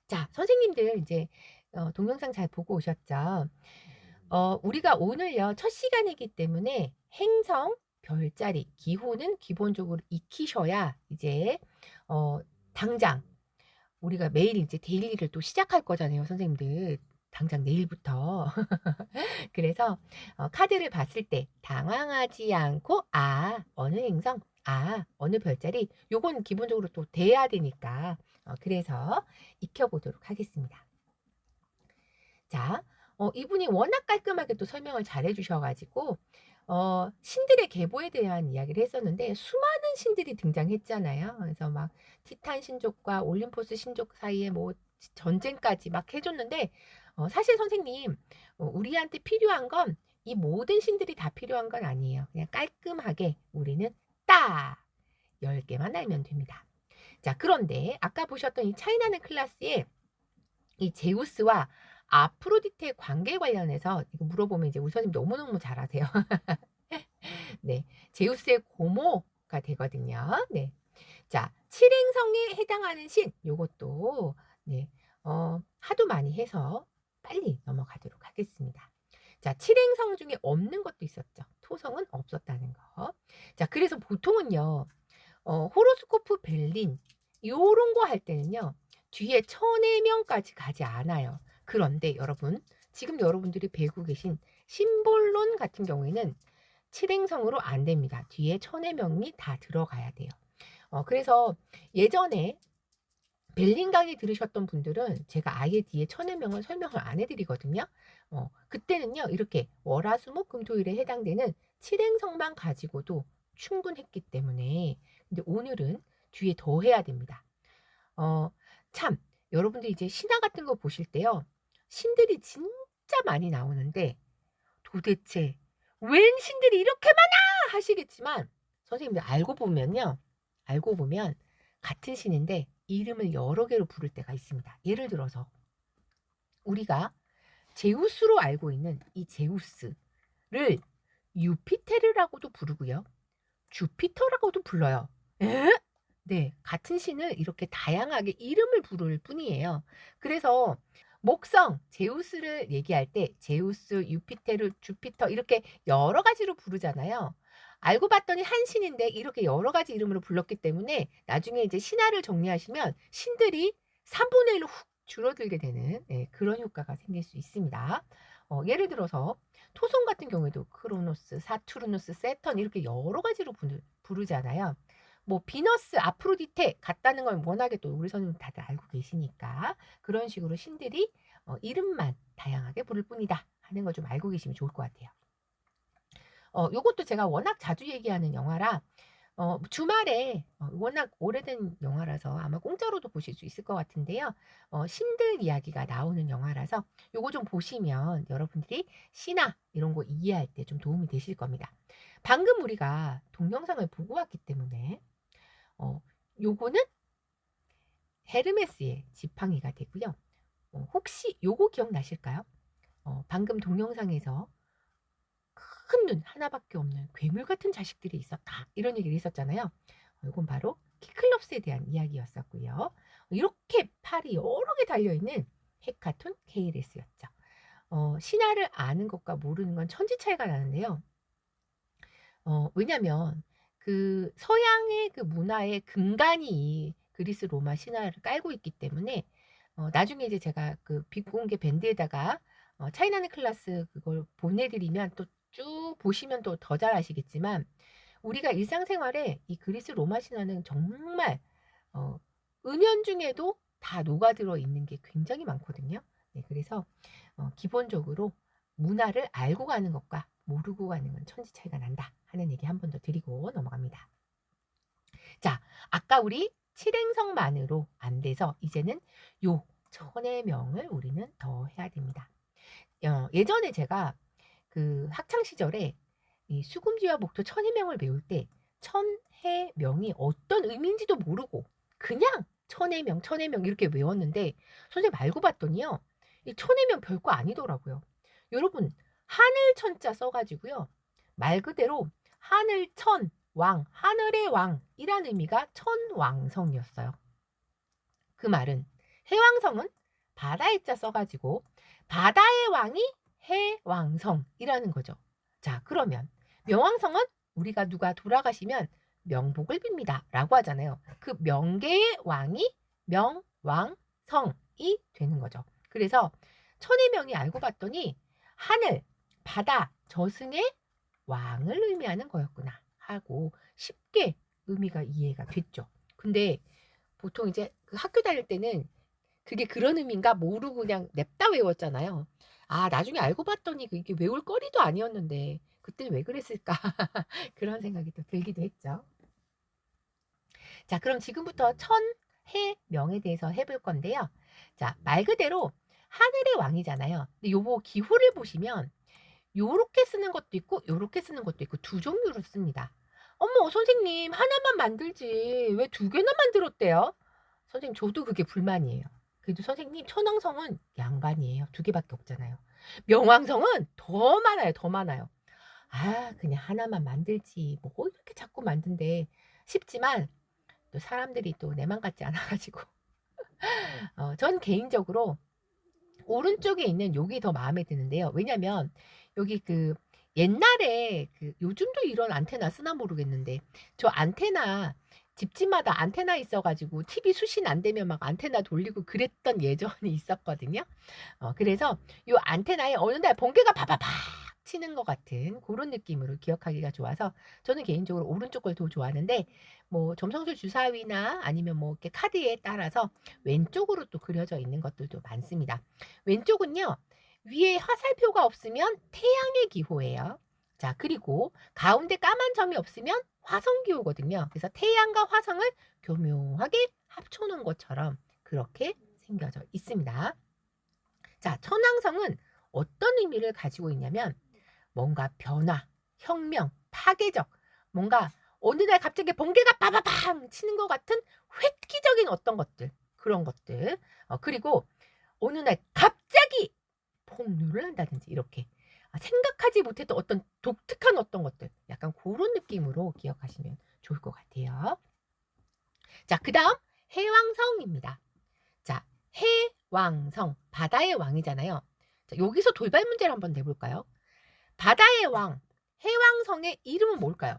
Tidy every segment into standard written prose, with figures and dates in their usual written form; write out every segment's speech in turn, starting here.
자, 선생님들 이제 동영상 잘 보고 오셨죠? 우리가 오늘요 첫 시간이기 때문에 행성, 별자리, 기호는 기본적으로 익히셔야 이제 어 당장 우리가 매일 이제 데일리를 또 시작할 거잖아요, 선생님들. 당장 내일부터. 그래서 카드를 봤을 때 당황하지 않고 '아 어느 행성, 아 어느 별자리.' 요건 기본적으로 또 돼야 되니까 그래서 익혀 보도록 하겠습니다. 자, 이분이 워낙 깔끔하게 또 설명을 잘해 주셔 가지고 신들의 계보에 대한 이야기를 했었는데 수많은 신들이 등장했잖아요. 그래서 막 티탄 신족과 올림포스 신족 사이에 뭐 전쟁까지 막 해 줬는데 사실 선생님 우리한테 필요한 건 이 모든 신들이 다 필요한 건 아니에요. 그냥 깔끔하게 우리는 딱 10 개만 알면 됩니다. 자, 그런데 아까 보셨던 이 차이나는 클라스에 이 제우스와 아프로디테의 관계 관련해서 이거 물어보면 이제 우리 선생님 너무너무 잘 아세요. 네. 제우스의 고모가 되거든요. 네. 자, 칠행성에 해당하는 신 요것도 네. 하도 많이 해서 빨리 넘어가도록 하겠습니다. 자, 칠행성 중에 없는 것도 있었죠. 토성은 없었다는 거. 자, 그래서 보통은요. 호로스코프 벨린 요런 거 할 때는요. 뒤에 천의 명까지 가지 않아요. 그런데 여러분 지금 여러분들이 배우고 계신 심볼론 같은 경우에는 칠행성으로 안 됩니다. 뒤에 천의 명이 다 들어가야 돼요. 그래서 예전에 벨린 강의 들으셨던 분들은 제가 아예 뒤에 천의 명을 설명을 안 해 드리거든요. 그때는요. 이렇게 월, 화, 수, 목, 금, 토일에 해당되는 칠행성만 가지고도 충분했기 때문에 근데 오늘은 뒤에 더 해야 됩니다. 어 참 여러분들 이제 신화 같은 거 보실 때요. 신들이 진짜 많이 나오는데 도대체 '웬 신들이 이렇게 많아!' 하시겠지만 선생님들 알고 보면요. 알고 보면 같은 신인데 이름을 여러 개로 부를 때가 있습니다. 예를 들어서 우리가 제우스로 알고 있는 이 제우스를 유피테르라고도 부르고요. 주피터라고도 불러요. 에? 네. 같은 신을 이렇게 다양하게 이름을 부를 뿐이에요. 그래서 목성 제우스를 얘기할 때 제우스, 유피테르, 주피터 이렇게 여러 가지로 부르잖아요. 알고 봤더니 한 신인데 이렇게 여러 가지 이름으로 불렀기 때문에 나중에 이제 신화를 정리하시면 신들이 3분의 1로 훅 줄어들게 되는 그런 효과가 생길 수 있습니다. 예를 들어서 토성 같은 경우에도 크로노스, 사투르누스, 세턴 이렇게 여러 가지로 부르잖아요. 뭐 비너스, 아프로디테 같다는 건 워낙에 또 우리 선생님 다들 알고 계시니까 그런 식으로 신들이 이름만 다양하게 부를 뿐이다 하는 걸 좀 알고 계시면 좋을 것 같아요. 요것도 제가 워낙 자주 얘기하는 영화라 주말에 워낙 오래된 영화라서 아마 공짜로도 보실 수 있을 것 같은데요. 신들 이야기가 나오는 영화라서 요거 좀 보시면 여러분들이 신화 이런 거 이해할 때 좀 도움이 되실 겁니다. 방금 우리가 동영상을 보고 왔기 때문에 요거는 헤르메스의 지팡이가 되고요. 혹시 요거 기억나실까요? 방금 동영상에서 큰 눈 하나밖에 없는 괴물 같은 자식들이 있었다. 이런 얘기를 했었잖아요. 이건 바로 키클롭스에 대한 이야기였었고요. 이렇게 팔이 여러 개 달려있는 헤카톤 케이레스였죠. 신화를 아는 것과 모르는 건 천지 차이가 나는데요. 왜냐면 그 서양의 그 문화의 근간이 그리스 로마 신화를 깔고 있기 때문에 나중에 이제 제가 그 비공개 밴드에다가 차이나는 클라스 그걸 보내 드리면 또 쭉 보시면 또 더 잘 아시겠지만 우리가 일상생활에 이 그리스 로마 신화는 정말 어 은연중에도 다 녹아들어 있는 게 굉장히 많거든요. 네, 그래서 기본적으로 문화를 알고 가는 것과 모르고 가는 건 천지 차이가 난다 하는 얘기 한 번 더 드리고 넘어갑니다. 자, 아까 우리 칠행성만으로 안 돼서 이제는 요 천의 명을 우리는 더 해야 됩니다. 예전에 제가 그 학창 시절에 이 수금지와 목토 천해명을 배울 때 천해명이 어떤 의미인지도 모르고 그냥 천해명, 천해명 이렇게 외웠는데 선생님 알고 봤더니요. 이 천해명 별거 아니더라고요. 여러분 하늘 천자 써 가지고요. 말 그대로 하늘천 왕, 하늘의 왕이란 의미가 천왕성이었어요. 그 말은 해왕성은 바다의 자 써가지고 바다의 왕이 해왕성이라는 거죠. 자, 그러면 명왕성은 우리가 누가 돌아가시면 명복을 빕니다 라고 하잖아요. 그 명계의 왕이 명왕성이 되는 거죠. 그래서 천의 명이 알고 봤더니 하늘, 바다, 저승의 왕을 의미하는 거였구나 하고 쉽게 의미가 이해가 됐죠. 근데 보통 이제 그 학교 다닐 때는 그게 그런 의미인가 모르고 그냥 냅다 외웠잖아요. 아, 나중에 알고 봤더니 그게 외울 거리도 아니었는데 그때는 왜 그랬을까? 그런 생각이 또 들기도 했죠. 자, 그럼 지금부터 천해명에 대해서 해볼 건데요. 자, 말 그대로 하늘의 왕이잖아요. 근데 요거 기호를 보시면 요렇게 쓰는 것도 있고 요렇게 쓰는 것도 있고 두 종류로 씁니다. 어머, 선생님 하나만 만들지 왜 두 개나 만들었대요? 선생님 저도 그게 불만이에요. 그래도 선생님 천왕성은 양반이에요. 두 개밖에 없잖아요. 명왕성은 더 많아요. 더 많아요. 아, 그냥 하나만 만들지 뭐 이렇게 자꾸 만든대 싶지만 또 사람들이 또 내 맘 같지 않아 가지고 전 개인적으로 오른쪽에 있는 요게 더 마음에 드는데요. 왜냐면 여기 그 옛날에 그 요즘도 이런 안테나 쓰나 모르겠는데 저 안테나 집집마다 안테나 있어 가지고 TV 수신 안 되면 막 안테나 돌리고 그랬던 예전이 있었거든요. 그래서 요 안테나에 어느 날 번개가 바바박 치는 것 같은 그런 느낌으로 기억하기가 좋아서 저는 개인적으로 오른쪽 걸 더 좋아하는데 뭐 점성술 주사위나 아니면 뭐 이렇게 카드에 따라서 왼쪽으로 또 그려져 있는 것들도 많습니다. 왼쪽은요. 위에 화살표가 없으면 태양의 기호예요. 자, 그리고 가운데 까만 점이 없으면 화성 기호거든요. 그래서 태양과 화성을 교묘하게 합쳐 놓은 것처럼 그렇게 생겨져 있습니다. 자, 천왕성은 어떤 의미를 가지고 있냐면 뭔가 변화, 혁명, 파괴적, 뭔가 어느 날 갑자기 번개가 빠바방 치는 것 같은 획기적인 어떤 것들, 그런 것들. 그리고 어느 날 갑자기 폭류를 한다든지 이렇게 생각하지 못했던 어떤 독특한 어떤 것들, 약간 그런 느낌으로 기억하시면 좋을 것 같아요. 자, 그 다음 해왕성입니다. 자, 해왕성, 바다의 왕이잖아요. 자, 여기서 돌발 문제를 한번 내볼까요? 바다의 왕, 해왕성의 이름은 뭘까요?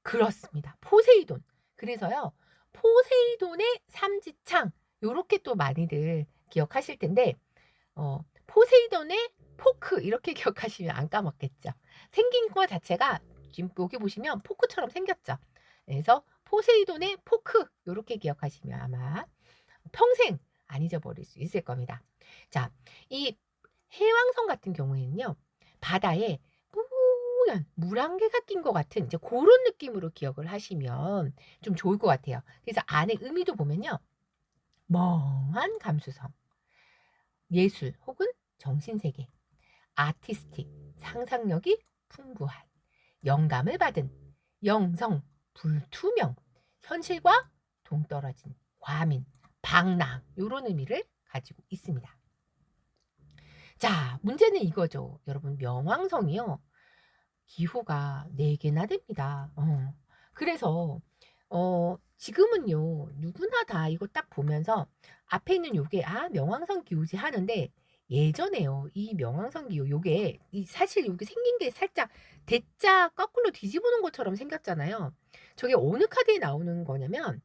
그렇습니다. 포세이돈. 그래서요, 포세이돈의 삼지창, 요렇게 또 많이들 기억하실 텐데, 포세이돈의 포크, 이렇게 기억하시면 안 까먹겠죠. 생긴 거 자체가 지금 여기 보시면 포크처럼 생겼죠. 그래서 포세이돈의 포크, 요렇게 기억하시면 아마 평생 안 잊어버릴 수 있을 겁니다. 자, 이 해왕성 같은 경우에는요, 바다에 뿌연 물안개가 낀 것 같은 이제 그런 느낌으로 기억을 하시면 좀 좋을 것 같아요. 그래서 안에 의미도 보면요, 멍한 감수성, 예술 혹은 정신세계, 아티스틱, 상상력이 풍부한, 영감을 받은, 영성, 불투명, 현실과 동떨어진, 과민, 방랑 요런 의미를 가지고 있습니다. 자, 문제는 이거죠. 여러분, 명왕성이요. 기호가 4개나 됩니다. 그래서 지금은요. 누구나 다 이거 딱 보면서 앞에 있는 요게 '아 명왕성 기호지.' 하는데 예전에요. 이 명왕성 기호 요게 사실 요게 생긴 게 살짝 대자 거꾸로 뒤집어 놓은 것처럼 생겼잖아요. 저게 어느 카드에 나오는 거냐면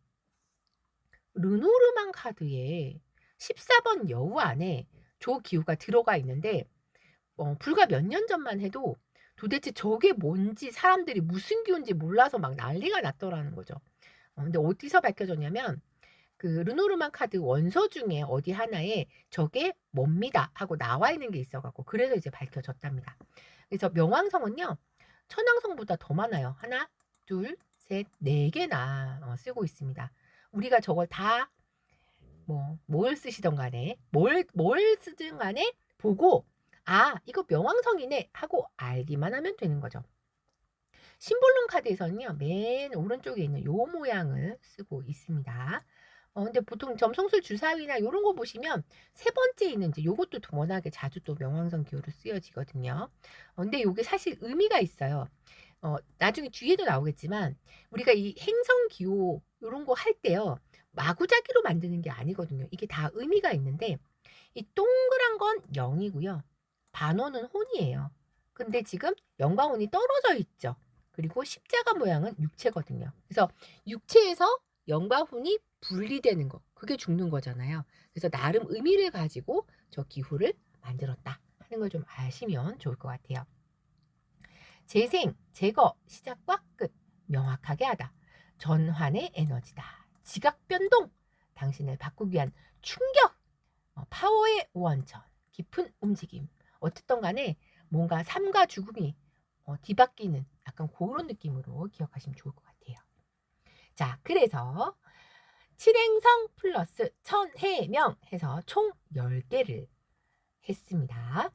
르노르망 카드에 14번 여우 안에 조 기호가 들어가 있는데 불과 몇 년 전만 해도 도대체 저게 뭔지 사람들이 무슨 기호인지 몰라서 막 난리가 났더라는 거죠. 근데 어디서 밝혀졌냐면 그 르노르망 카드 원서 중에 어디 하나에 "저게 뭡니다." 하고 나와 있는 게 있어 갖고 그래서 이제 밝혀졌답니다. 그래서 명왕성은요. 천왕성보다 더 많아요. 하나, 둘, 셋, 4개나 쓰고 있습니다. 우리가 저걸 다 뭘 쓰시든 간에 뭘 쓰든 간에 보고 '아 이거 명왕성이네.' 하고 알기만 하면 되는 거죠. 심볼론 카드에서는요. 맨 오른쪽에 있는 요 모양을 쓰고 있습니다. 근데 보통 점성술 주사위나 요런 거 보시면 세 번째 있는 이제 요것도 워낙에 자주 또 명왕성 기호로 쓰여지거든요. 근데 요게 사실 의미가 있어요. 나중에 뒤에도 나오겠지만 우리가 이 행성 기호 요런 거 할 때요. 마구잡이로 만드는 게 아니거든요. 이게 다 의미가 있는데 이 동그란 건 0 이고요. 반원은 혼이에요. 근데 지금 0과 혼이 떨어져 있죠. 그리고 십자가 모양은 육체거든요. 그래서 육체에서 0과 혼이 분리되는 거. 그게 죽는 거잖아요. 그래서 나름 의미를 가지고 저 기후를 만들었다 하는 걸 좀 아시면 좋을 것 같아요. 재생, 제거, 시작과 끝 명확하게 하다. 전환의 에너지다. 지각 변동, 당신을 바꾸기 위한 충격, 파워의 원천, 깊은 움직임. 어쨌든 간에 뭔가 삶과 죽음이 뒤바뀌는 약간 그런 느낌으로 기억하시면 좋을 것 같아요. 자, 그래서 칠행성 플러스 천해명 해서 총 10개를 했습니다.